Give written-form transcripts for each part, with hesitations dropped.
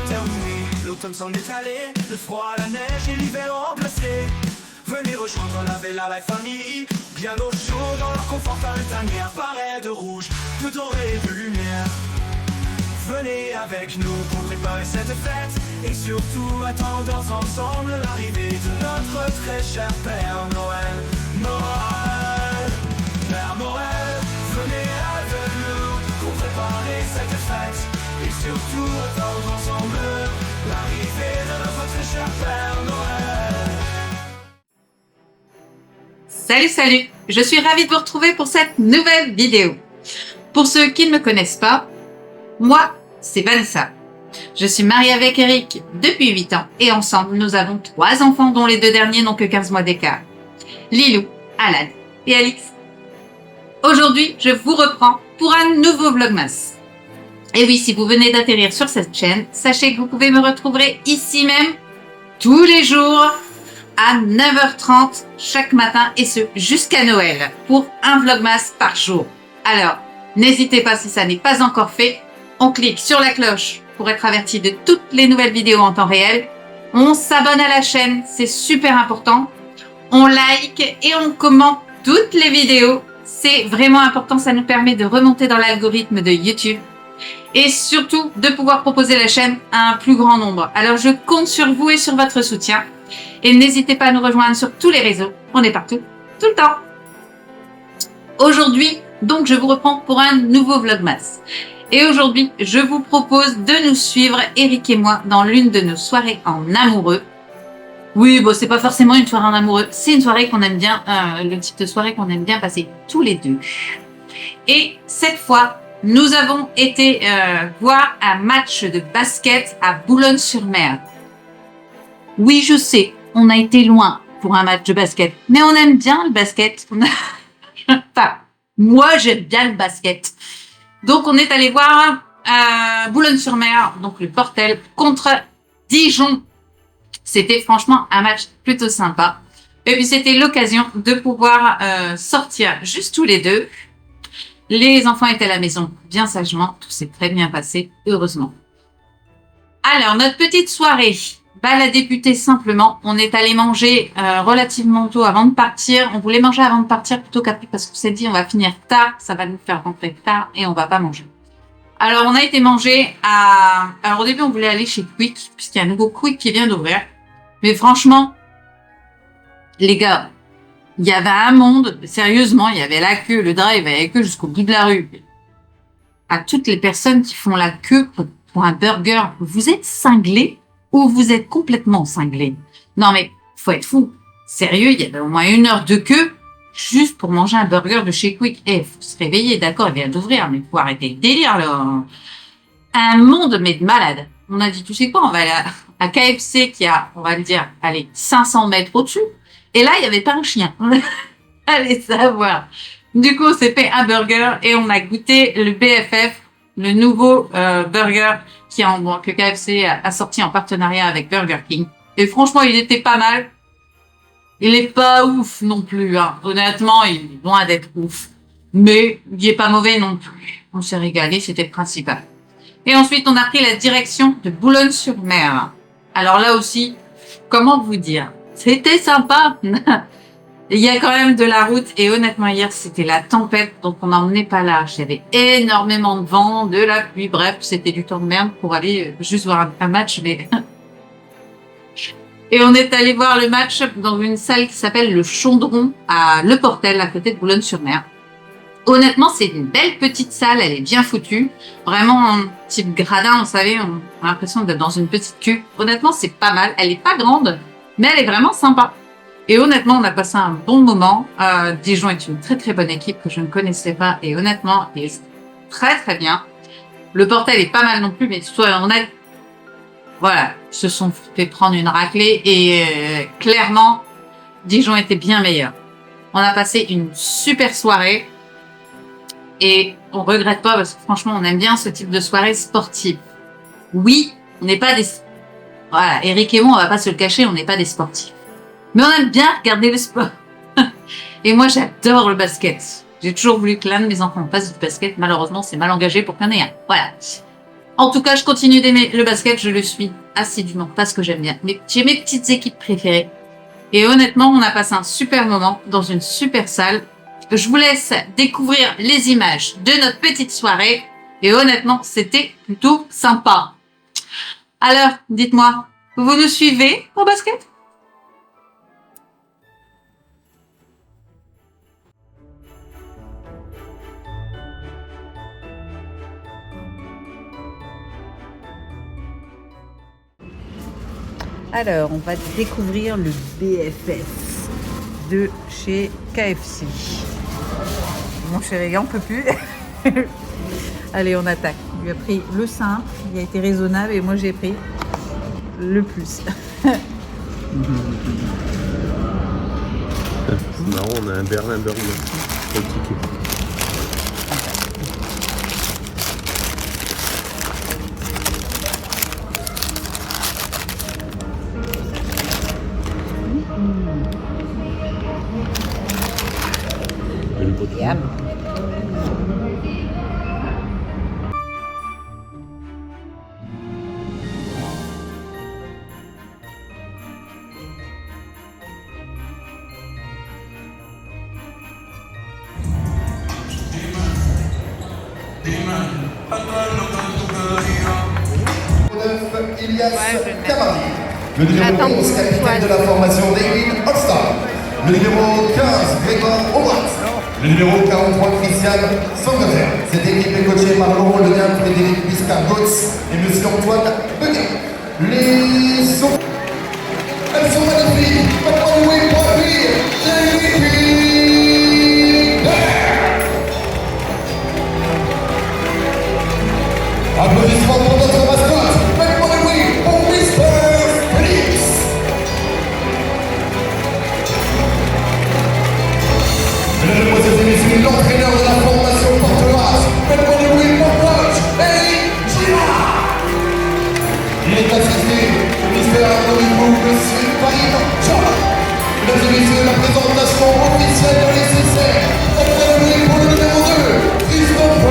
terminé, l'automne s'en est allé, le froid, la neige et l'hiver remplacé. Venez rejoindre la Bella Life Family, bien au chaud dans leur confortable tanière, parée de rouge, de doré et de lumière. Venez avec nous pour préparer cette fête et surtout attendre ensemble l'arrivée de notre très cher Père Noël. Noël, Père Noël, venez avec nous pour préparer cette fête et surtout attendre ensemble l'arrivée de notre très cher Père Noël. Salut, je suis ravie de vous retrouver pour cette nouvelle vidéo. Pour ceux qui ne me connaissent pas, moi, c'est Vanessa. Je suis mariée avec Eric depuis 8 ans et ensemble, nous avons 3 enfants dont les 2 derniers n'ont que 15 mois d'écart. Lilou, Alan et Alix. Aujourd'hui, je vous reprends pour un nouveau Vlogmas. Et oui, si vous venez d'atterrir sur cette chaîne, sachez que vous pouvez me retrouver ici même tous les jours à 9h30 chaque matin et ce jusqu'à Noël pour un Vlogmas par jour. Alors, n'hésitez pas si ça n'est pas encore fait. On clique sur la cloche pour être averti de toutes les nouvelles vidéos en temps réel. On s'abonne à la chaîne, c'est super important. On like et on commente toutes les vidéos. C'est vraiment important, ça nous permet de remonter dans l'algorithme de YouTube. Et surtout, de pouvoir proposer la chaîne à un plus grand nombre. Alors, je compte sur vous et sur votre soutien. Et n'hésitez pas à nous rejoindre sur tous les réseaux. On est partout, tout le temps. Aujourd'hui, donc, je vous reprends pour un nouveau Vlogmas. Et aujourd'hui, je vous propose de nous suivre, Eric et moi, dans l'une de nos soirées en amoureux. Oui, bon, c'est pas forcément une soirée en amoureux. C'est une soirée qu'on aime bien, le type de soirée qu'on aime bien passer tous les deux. Et cette fois, nous avons été voir un match de basket à Boulogne-sur-Mer. Oui, je sais, on a été loin pour un match de basket, mais on aime bien le basket. Enfin, moi, j'aime bien le basket. Donc, on est allé voir Boulogne-sur-Mer, donc le Portel, contre Dijon. C'était franchement un match plutôt sympa. Et puis, c'était l'occasion de pouvoir sortir juste tous les deux. Les enfants étaient à la maison bien sagement. Tout s'est très bien passé, heureusement. Alors, notre petite soirée, elle a débuté simplement. On est allé manger relativement tôt avant de partir. On voulait manger avant de partir plutôt qu'après parce qu'on s'est dit on va finir tard, ça va nous faire rentrer tard et on va pas manger. Alors, on a été manger à... Alors, au début, on voulait aller chez Quick puisqu'il y a un nouveau Quick qui vient d'ouvrir. Mais franchement, les gars, il y avait un monde, sérieusement, il y avait la queue, le drive avait la queue jusqu'au bout de la rue. À toutes les personnes qui font la queue pour un burger, vous êtes cinglés ou vous êtes complètement cinglés? Non mais, faut être fou. Sérieux, il y avait au moins 1 heure de queue juste pour manger un burger de chez Quick. Faut se réveiller, d'accord, il vient d'ouvrir, mais faut arrêter le délire, là. Un monde, mais de malade. On a dit, tu sais quoi, on va aller à KFC qui a, on va le dire, allez, 500 mètres au-dessus. Et là, il n'y avait pas un chien. Allez savoir. Du coup, on s'est fait un burger et on a goûté le BFF, le nouveau burger que KFC a sorti en partenariat avec Burger King. Et franchement, il était pas mal. Il est pas ouf non plus, hein. Honnêtement, il est loin d'être ouf. Mais il est pas mauvais non plus. On s'est régalé, c'était le principal. Et ensuite, on a pris la direction de Boulogne-sur-Mer. Alors là aussi, comment vous dire? C'était sympa. Il y a quand même de la route et honnêtement hier c'était la tempête donc on n'emmenait pas large. Il y avait énormément de vent, de la pluie, bref c'était du temps de merde pour aller juste voir un match. Mais et on est allé voir le match dans une salle qui s'appelle le Chaudron à Le Portel à côté de Boulogne-sur-Mer. Honnêtement c'est une belle petite salle, elle est bien foutue, vraiment un type gradin, vous savez, on a l'impression d'être dans une petite queue. Honnêtement c'est pas mal, elle est pas grande mais elle est vraiment sympa. Et honnêtement, on a passé un bon moment. Dijon est une très très bonne équipe que je ne connaissais pas et honnêtement, il joue très très bien. Le Portel est pas mal non plus, mais soyons honnêtes, voilà, ils se sont fait prendre une raclée et clairement, Dijon était bien meilleur. On a passé une super soirée et on regrette pas parce que franchement, on aime bien ce type de soirée sportive. Oui, on n'est pas des... Voilà, Eric et moi, on va pas se le cacher, on n'est pas des sportifs. Mais on aime bien regarder le sport. Et moi, j'adore le basket. J'ai toujours voulu que l'un de mes enfants fasse du basket. Malheureusement, c'est mal engagé pour qu'il y en ait un. Voilà. En tout cas, je continue d'aimer le basket, je le suis assidûment parce que j'aime bien. Mais j'ai mes petites équipes préférées. Et honnêtement, on a passé un super moment dans une super salle. Je vous laisse découvrir les images de notre petite soirée. Et honnêtement, c'était plutôt sympa. Alors, dites-moi, vous nous suivez au basket ? Alors, on va découvrir le BFF de chez KFC. Mon chéri, on peut plus. Allez, on attaque. Il lui a pris le simple, il a été raisonnable et moi j'ai pris le plus. C'est marrant, on a un Berlin Burger pour le ticket. Yum. Ilias Kamari, le numéro 11, capitaine de la formation David All-Star, le numéro 15, Grégoire Aubrat, le numéro 43, Christian Sangater. Cette équipe est coachée par Laurent Lenien, Frédéric Biscar-Gotz et M. Antoine Beguet. Elles sont magnifiques. Maintenant, oui, pour appuyer, applaudissements pour notre mascotte. Maintenant, oui, pour Mr. Félix. Mesdames, Mesdemoiselles et Messieurs, l'entraîneur de la formation porteloise. Maintenant, oui, pour coach Eric Girard. Il est assisté de Mr. Antonio Monsieur Paris Jean. Mesdames et Messieurs, la présentation officielle de l'SSR. Maintenant, oui, pour le numéro 2, Christophe.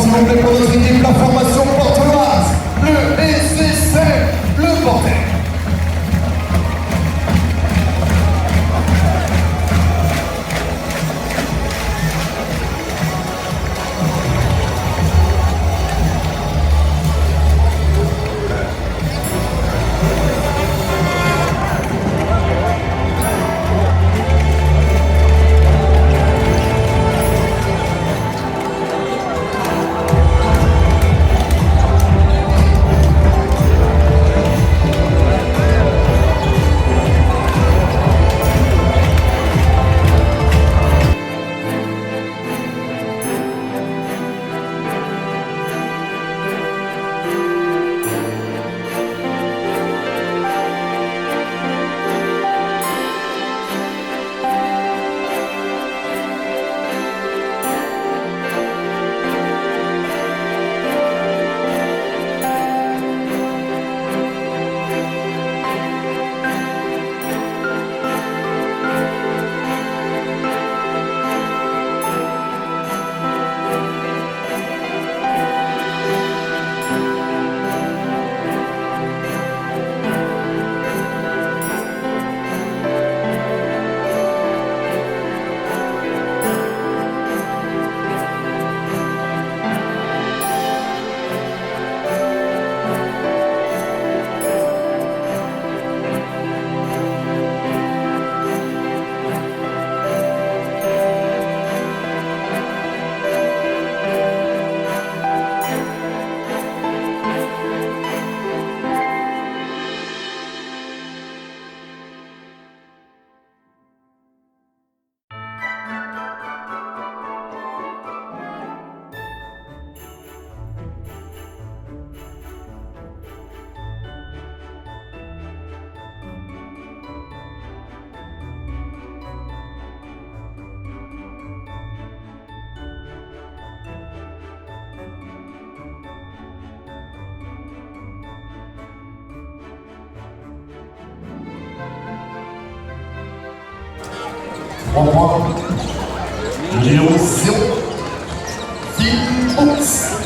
S'il vous plaît, pour notre équipe, la formation porteloise, le SSR, le Porter. 3 points. Numéro 0. Fox.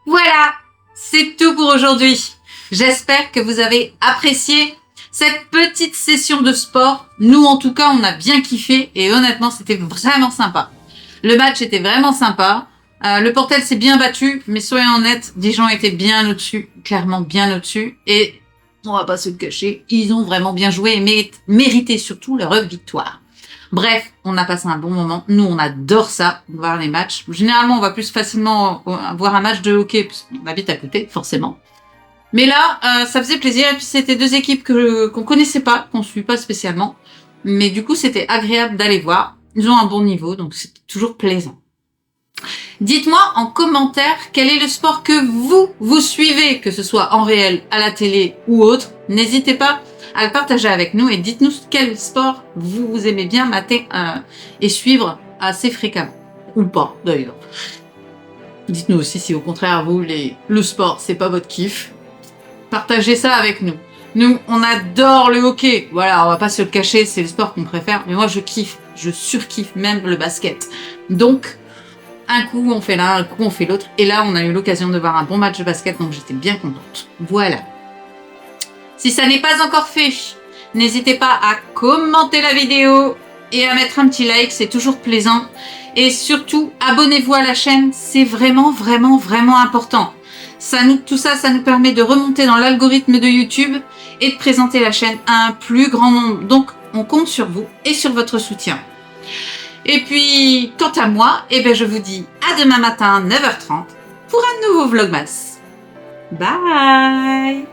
Voilà, c'est tout pour aujourd'hui. J'espère que vous avez apprécié cette petite session de sport. Nous, en tout cas, on a bien kiffé et honnêtement, c'était vraiment sympa. Le match était vraiment sympa. Le Portel s'est bien battu, mais soyons honnêtes, des gens étaient bien au-dessus, clairement bien au-dessus. Et on va pas se le cacher, ils ont vraiment bien joué et mérité surtout leur victoire. Bref, on a passé un bon moment. Nous, on adore ça, voir les matchs. Généralement, on va plus facilement voir un match de hockey, parce qu'on habite à côté, forcément. Mais là, ça faisait plaisir. Et puis, c'était deux équipes qu'on connaissait pas, qu'on suit pas spécialement. Mais du coup, c'était agréable d'aller voir. Ils ont un bon niveau, donc c'est toujours plaisant. Dites-moi en commentaire quel est le sport que vous suivez, que ce soit en réel, à la télé ou autre. N'hésitez pas à le partager avec nous et dites-nous quel sport vous aimez bien mater et suivre assez fréquemment. Ou pas, d'ailleurs. Dites-nous aussi si au contraire, vous, le sport, c'est pas votre kiff. Partagez ça avec nous. Nous, on adore le hockey. Voilà, on va pas se le cacher, c'est le sport qu'on préfère. Mais moi, je kiffe, je surkiffe même le basket. Donc, un coup on fait l'un, un coup on fait l'autre. Et là, on a eu l'occasion de voir un bon match de basket, donc j'étais bien contente. Voilà. Si ça n'est pas encore fait, n'hésitez pas à commenter la vidéo et à mettre un petit like, c'est toujours plaisant. Et surtout, abonnez-vous à la chaîne, c'est vraiment, vraiment, vraiment important. Tout ça, ça nous permet de remonter dans l'algorithme de YouTube et de présenter la chaîne à un plus grand nombre. Donc, on compte sur vous et sur votre soutien. Et puis, quant à moi, je vous dis à demain matin, 9h30, pour un nouveau Vlogmas. Bye!